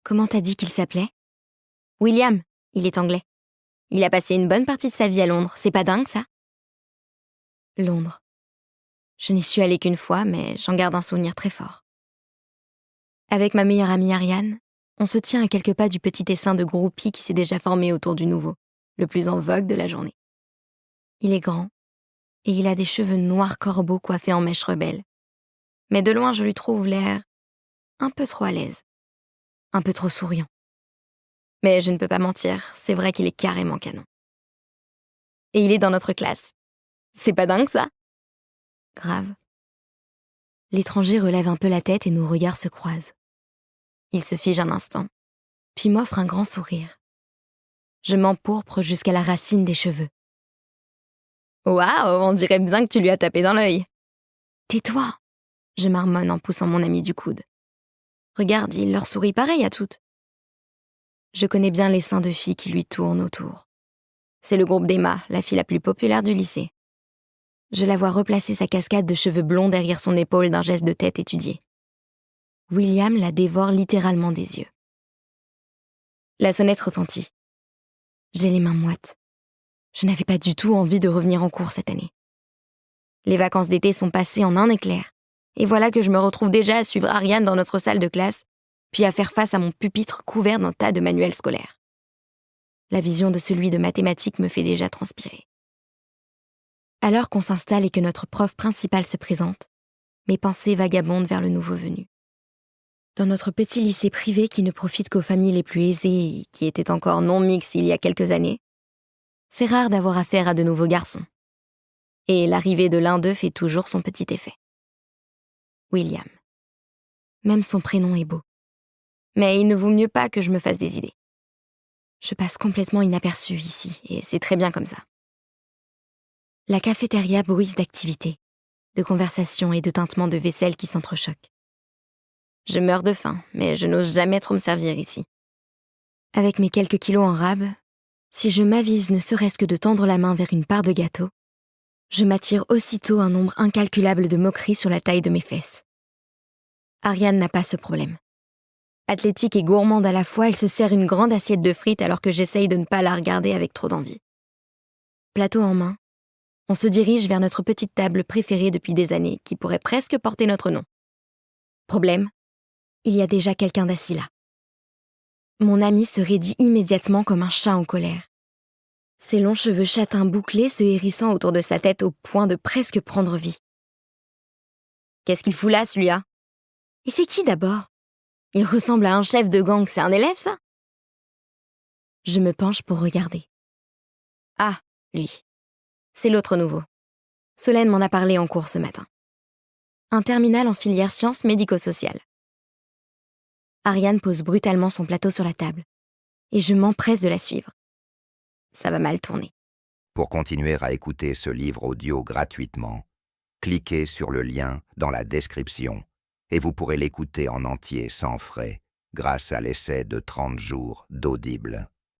Comment t'as dit qu'il s'appelait? William, il est anglais. Il a passé une bonne partie de sa vie à Londres, c'est pas dingue ça? Londres. Je n'y suis allée qu'une fois, mais j'en garde un souvenir très fort. Avec ma meilleure amie Ariane, on se tient à quelques pas du petit essaim de groupies qui s'est déjà formé autour du nouveau, le plus en vogue de la journée. Il est grand, et il a des cheveux noirs corbeaux coiffés en mèches rebelles. Mais de loin, je lui trouve l'air un peu trop à l'aise, un peu trop souriant. Mais je ne peux pas mentir, c'est vrai qu'il est carrément canon. Et il est dans notre classe. C'est pas dingue ça? Grave. L'étranger relève un peu la tête et nos regards se croisent. Il se fige un instant, puis m'offre un grand sourire. Je m'empourpre jusqu'à la racine des cheveux. Waouh, on dirait bien que tu lui as tapé dans l'œil. Tais-toi, je marmonne en poussant mon ami du coude. Regarde, il leur sourit pareil à toutes. Je connais bien les seins de filles qui lui tournent autour. C'est le groupe d'Emma, la fille la plus populaire du lycée. Je la vois replacer sa cascade de cheveux blonds derrière son épaule d'un geste de tête étudié. William la dévore littéralement des yeux. La sonnette retentit. J'ai les mains moites. Je n'avais pas du tout envie de revenir en cours cette année. Les vacances d'été sont passées en un éclair, et voilà que je me retrouve déjà à suivre Ariane dans notre salle de classe, puis à faire face à mon pupitre couvert d'un tas de manuels scolaires. La vision de celui de mathématiques me fait déjà transpirer. À l'heure qu'on s'installe et que notre prof principal se présente, mes pensées vagabondent vers le nouveau venu. Dans notre petit lycée privé qui ne profite qu'aux familles les plus aisées et qui était encore non mixte il y a quelques années, c'est rare d'avoir affaire à de nouveaux garçons. Et l'arrivée de l'un d'eux fait toujours son petit effet. William. Même son prénom est beau. Mais il ne vaut mieux pas que je me fasse des idées. Je passe complètement inaperçue ici, et c'est très bien comme ça. La cafétéria bruise d'activité, de conversations et de tintements de vaisselle qui s'entrechoquent. Je meurs de faim, mais je n'ose jamais trop me servir ici. Avec mes quelques kilos en rab, si je m'avise ne serait-ce que de tendre la main vers une part de gâteau, je m'attire aussitôt un nombre incalculable de moqueries sur la taille de mes fesses. Ariane n'a pas ce problème. Athlétique et gourmande à la fois, elle se sert une grande assiette de frites alors que j'essaye de ne pas la regarder avec trop d'envie. Plateau en main, on se dirige vers notre petite table préférée depuis des années qui pourrait presque porter notre nom. Problème, il y a déjà quelqu'un d'assis là. Mon ami se raidit immédiatement comme un chat en colère. Ses longs cheveux châtains bouclés se hérissant autour de sa tête au point de presque prendre vie. Qu'est-ce qu'il fout là, celui-là? Et c'est qui d'abord? Il ressemble à un chef de gang, c'est un élève, ça? Je me penche pour regarder. Ah, lui. C'est l'autre nouveau. Solène m'en a parlé en cours ce matin. Un terminal en filière sciences médico-sociales. Ariane pose brutalement son plateau sur la table, et je m'empresse de la suivre. Ça va mal tourner. Pour continuer à écouter ce livre audio gratuitement, cliquez sur le lien dans la description et vous pourrez l'écouter en entier sans frais grâce à l'essai de 30 jours d'Audible.